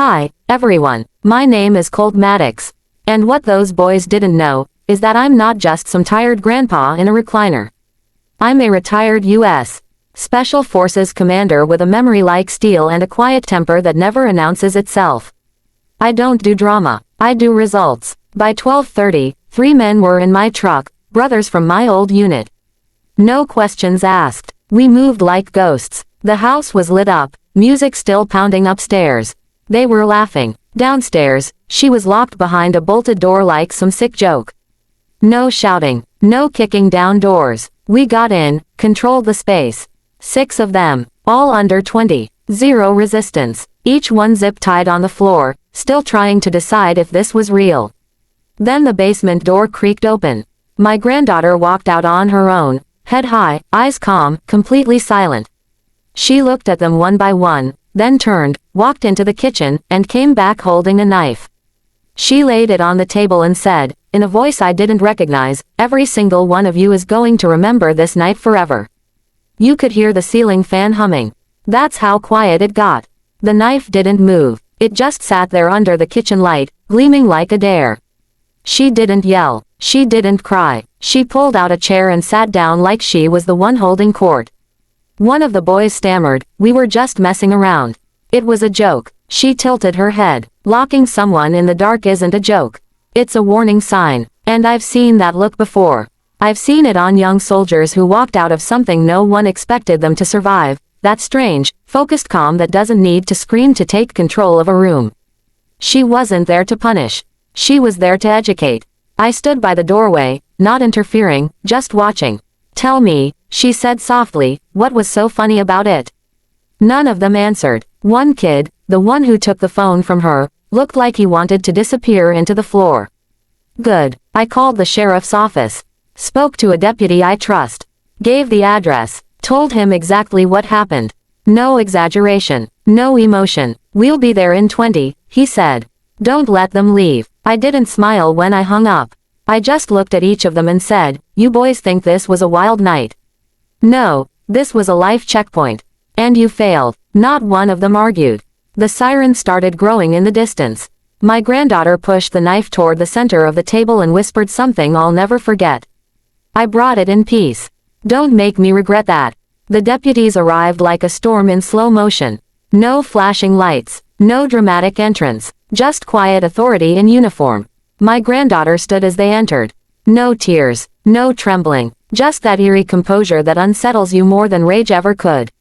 Hi, everyone. My name is Colt Maddox. And what those boys didn't know is that I'm not just some tired grandpa in a recliner. I'm a retired U.S. Special Forces commander with a memory like steel and a quiet temper that never announces itself. I don't do drama, I do results. By 12:30, 3 men were in my truck, brothers from my old unit. No questions asked. We moved like ghosts. The house was lit up, music still pounding upstairs. They were laughing. Downstairs, she was locked behind a bolted door like some sick joke. No shouting, no kicking down doors. We got in, controlled the space. 6 of them, all under 20. Zero resistance. Each one zip-tied on the floor, still trying to decide if this was real. Then the basement door creaked open. My granddaughter walked out on her own, head high, eyes calm, completely silent. She looked at them one by one, then turned, walked into the kitchen, and came back holding a knife. She laid it on the table and said, in a voice I didn't recognize, "Every single one of you is going to remember this night forever." You could hear the ceiling fan humming. That's how quiet it got. The knife didn't move. It just sat there under the kitchen light, gleaming like a dare. She didn't yell. She didn't cry. She pulled out a chair and sat down like she was the one holding court. One of the boys stammered, "We were just messing around. It was a joke." She tilted her head. Locking someone in the dark isn't a joke. It's a warning sign. And I've seen that look before. I've seen it on young soldiers who walked out of something no one expected them to survive. That strange, focused calm that doesn't need to scream to take control of a room. She wasn't there to punish. She was there to educate. I stood by the doorway, not interfering, just watching. "Tell me," she said softly, "what was so funny about it?" None of them answered. One kid, the one who took the phone from her, looked like he wanted to disappear into the floor. Good. I called the sheriff's office. Spoke to a deputy I trust. Gave the address. Told him exactly what happened. No exaggeration. No emotion. "We'll be there in 20, he said. "Don't let them leave." I didn't smile when I hung up. I just looked at each of them and said, "You boys think this was a wild night? No, this was a life checkpoint. And you failed." Not one of them argued. The siren started growing in the distance. My granddaughter pushed the knife toward the center of the table and whispered something I'll never forget. I brought it in peace. Don't make me regret that. The deputies arrived like a storm in slow motion. No flashing lights. No dramatic entrance. Just quiet authority in uniform. My granddaughter stood as they entered. No tears. No trembling. Just that eerie composure that unsettles you more than rage ever could.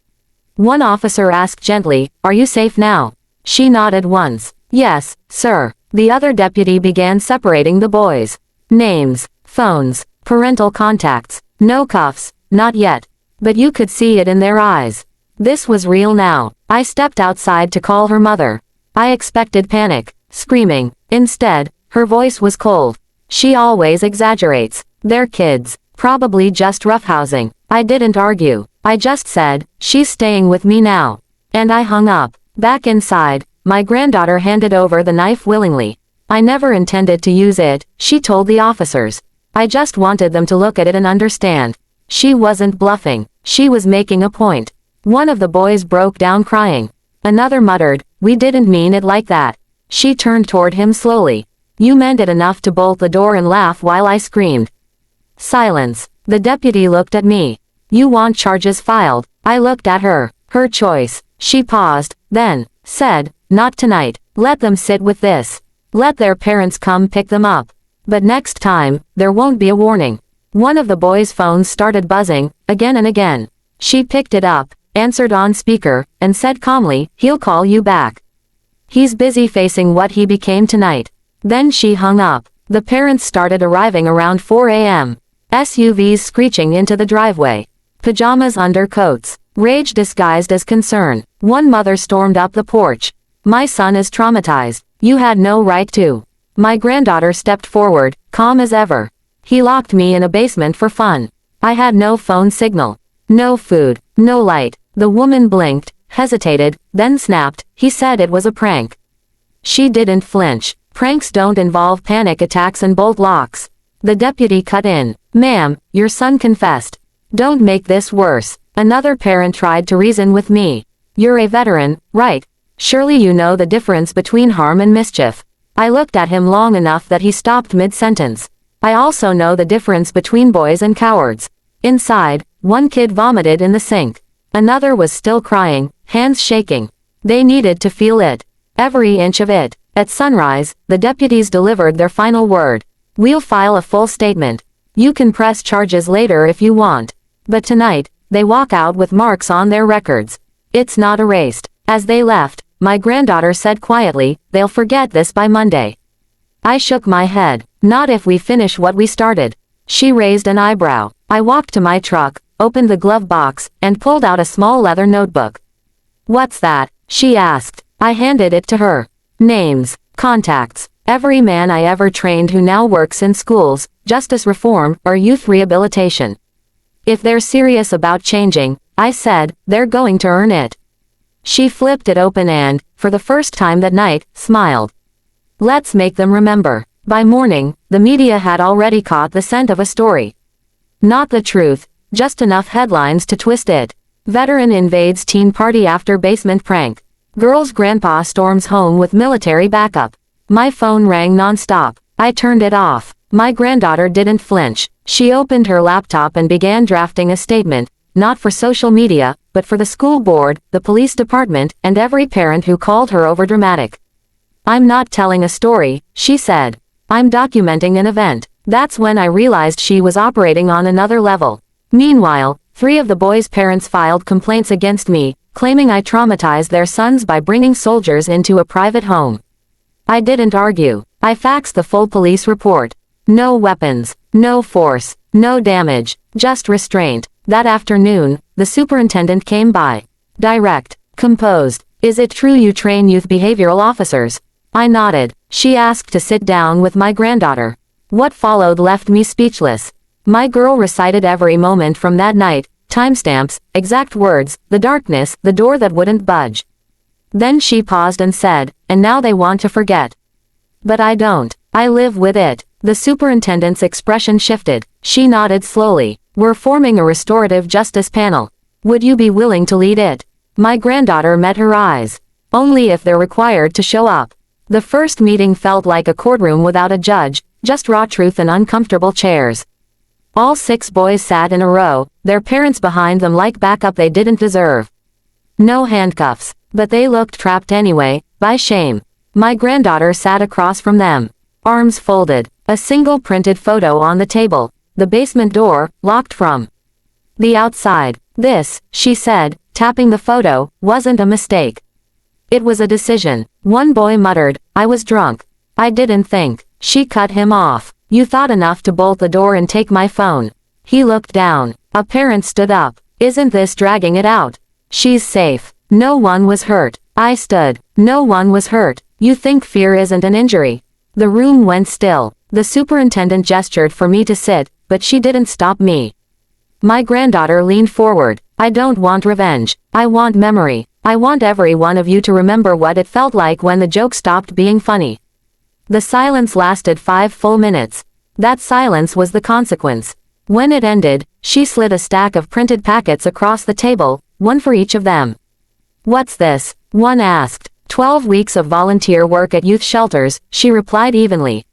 One officer asked gently, "Are you safe now?" She nodded once. "Yes, sir." The other deputy began separating the boys. Names, phones, parental contacts. No cuffs, not yet. But you could see it in their eyes. This was real now. I stepped outside to call her mother. I expected panic, screaming. Instead, her voice was cold. She always exaggerates. They're kids, probably just roughhousing. I didn't argue. I just said, "She's staying with me now." And I hung up. Back inside, my granddaughter handed over the knife willingly. "I never intended to use it," she told the officers. "I just wanted them to look at it and understand." She wasn't bluffing. She was making a point. One of the boys broke down crying. Another muttered, "We didn't mean it like that." She turned toward him slowly. "You meant it enough to bolt the door and laugh while I screamed." Silence. The deputy looked at me. "You want charges filed?" I looked at her. Her choice. She paused, then said, "Not tonight. Let them sit with this. Let their parents come pick them up. But next time, there won't be a warning." One of the boys' phones started buzzing, again and again. She picked it up, answered on speaker, and said calmly, "He'll call you back. He's busy facing what he became tonight." Then she hung up. The parents started arriving around 4 a.m. SUVs screeching into the driveway. Pajamas under coats. Rage disguised as concern. One mother stormed up the porch. "My son is traumatized. You had no right to." My granddaughter stepped forward, calm as ever. "He locked me in a basement for fun. I had no phone signal. No food. No light." The woman blinked, hesitated, then snapped, "He said it was a prank." She didn't flinch. Pranks don't involve panic attacks and bolt locks. The deputy cut in. "Ma'am, your son confessed. Don't make this worse." Another parent tried to reason with me. "You're a veteran, right?" Surely you know the difference between harm and mischief. I looked at him long enough that he stopped mid-sentence. I also know the difference between boys and cowards. Inside, one kid vomited in the sink. Another was still crying, hands shaking. They needed to feel it. Every inch of it. At sunrise, the deputies delivered their final word. We'll file a full statement. You can press charges later if you want. But tonight, they walk out with marks on their records. It's not erased. As they left, my granddaughter said quietly, they'll forget this by Monday. I shook my head. Not if we finish what we started. She raised an eyebrow. I walked to my truck, opened the glove box, and pulled out a small leather notebook. What's that? She asked. I handed it to her. Names, contacts, every man I ever trained who now works in schools, justice reform, or youth rehabilitation. If they're serious about changing, I said, they're going to earn it. She flipped it open and, for the first time that night, smiled. Let's make them remember. By morning, the media had already caught the scent of a story. Not the truth, just enough headlines to twist it. Veteran invades teen party after basement prank. Girl's grandpa storms home with military backup. My phone rang non-stop. I turned it off. My granddaughter didn't flinch. She opened her laptop and began drafting a statement, not for social media, but for the school board, the police department, and every parent who called her overdramatic. I'm not telling a story, she said. I'm documenting an event. That's when I realized she was operating on another level. Meanwhile, 3 of the boys' parents filed complaints against me, claiming I traumatized their sons by bringing soldiers into a private home. I didn't argue. I faxed the full police report. No weapons, no force, no damage, just restraint. That afternoon, the superintendent came by. Direct, composed. Is it true you train youth behavioral officers? I nodded. She asked to sit down with my granddaughter. What followed left me speechless. My girl recited every moment from that night, timestamps, exact words, the darkness, the door that wouldn't budge. Then she paused and said, and now they want to forget. But I don't. I live with it. The superintendent's expression shifted. She nodded slowly. We're forming a restorative justice panel. Would you be willing to lead it? My granddaughter met her eyes. Only if they're required to show up. The first meeting felt like a courtroom without a judge, just raw truth and uncomfortable chairs. All 6 boys sat in a row, their parents behind them like backup they didn't deserve. No handcuffs, but they looked trapped anyway, by shame. My granddaughter sat across from them. Arms folded, a single printed photo on the table, the basement door, locked from the outside. This, she said, tapping the photo, wasn't a mistake. It was a decision. One boy muttered, I was drunk. I didn't think. She cut him off. You thought enough to bolt the door and take my phone. He looked down. A parent stood up. Isn't this dragging it out? She's safe. No one was hurt. I stood. No one was hurt. You think fear isn't an injury? The room went still. The superintendent gestured for me to sit, but she didn't stop me. My granddaughter leaned forward. I don't want revenge. I want memory. I want every one of you to remember what it felt like when the joke stopped being funny. The silence lasted 5 full minutes. That silence was the consequence. When it ended, she slid a stack of printed packets across the table, one for each of them. What's this? One asked. 12 weeks of volunteer work at youth shelters, she replied evenly.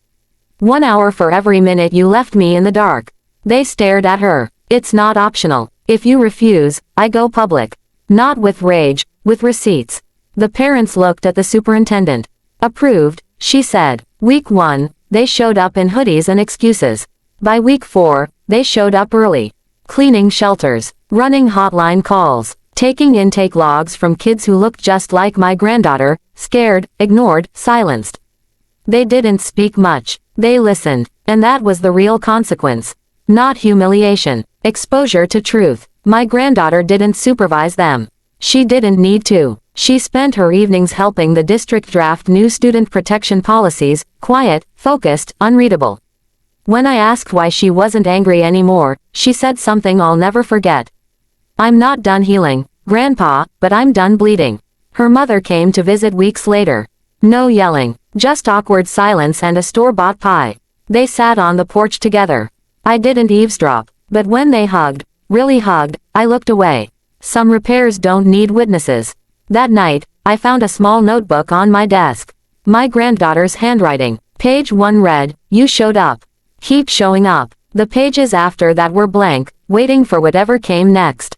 1 hour for every minute you left me in the dark. They stared at her. It's not optional. If you refuse, I go public. Not with rage, with receipts. The parents looked at the superintendent. Approved, she said. Week 1, they showed up in hoodies and excuses. By week 4, they showed up early. Cleaning shelters, running hotline calls, taking intake logs from kids who looked just like my granddaughter, scared, ignored, silenced. They didn't speak much. They listened, and that was the real consequence. Not humiliation. Exposure to truth. My granddaughter didn't supervise them. She didn't need to. She spent her evenings helping the district draft new student protection policies, quiet, focused, unreadable. When I asked why she wasn't angry anymore, she said something I'll never forget. I'm not done healing, Grandpa, but I'm done bleeding. Her mother came to visit weeks later. No yelling, just awkward silence and a store-bought pie. They sat on the porch together. I didn't eavesdrop, but when they hugged, really hugged, I looked away. Some repairs don't need witnesses. That night, I found a small notebook on my desk. My granddaughter's handwriting. Page 1 read, "You showed up. Keep showing up." The pages after that were blank, waiting for whatever came next.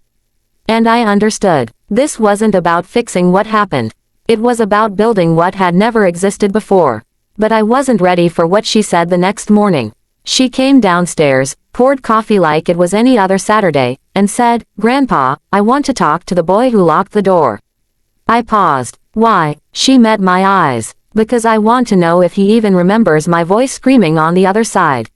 And I understood. This wasn't about fixing what happened. It was about building what had never existed before. But I wasn't ready for what she said the next morning. She came downstairs, poured coffee like it was any other Saturday, and said, "Grandpa, I want to talk to the boy who locked the door." I paused. Why? She met my eyes. Because I want to know if he even remembers my voice screaming on the other side.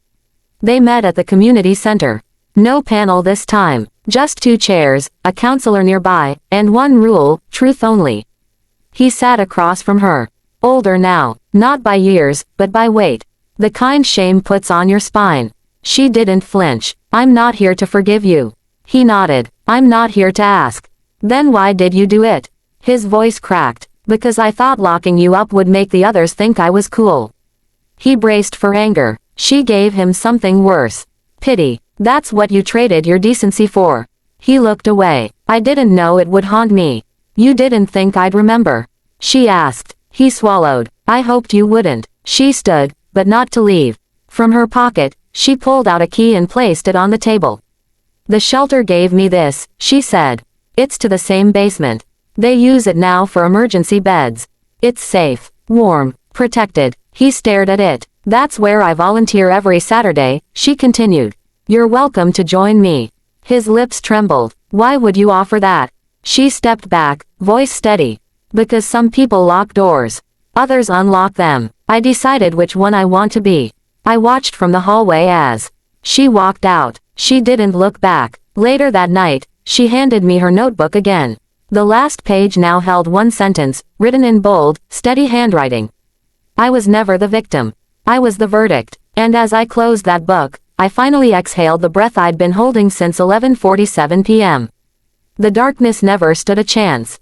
They met at the community center. No panel this time. Just 2 chairs, a counselor nearby, and one rule, truth only. He sat across from her. Older now, not by years, but by weight. The kind shame puts on your spine. She didn't flinch. "I'm not here to forgive you." He nodded. "I'm not here to ask." "Then why did you do it?" His voice cracked. "Because I thought locking you up would make the others think I was cool." He braced for anger. She gave him something worse. Pity. "That's what you traded your decency for." He looked away. "I didn't know it would haunt me." "You didn't think I'd remember?" she asked. He swallowed. "I hoped you wouldn't." She stood, but not to leave. From her pocket, she pulled out a key and placed it on the table. "The shelter gave me this," she said. "It's to the same basement. They use it now for emergency beds. It's safe, warm, protected." He stared at it. "That's where I volunteer every Saturday," she continued. "You're welcome to join me." His lips trembled. "Why would you offer that?" She stepped back, voice steady. "Because some people lock doors. Others unlock them. I decided which one I want to be." I watched from the hallway as she walked out. She didn't look back. Later that night, she handed me her notebook again. The last page now held one sentence, written in bold, steady handwriting. I was never the victim. I was the verdict. And as I closed that book, I finally exhaled the breath I'd been holding since 11:47 p.m. The darkness never stood a chance.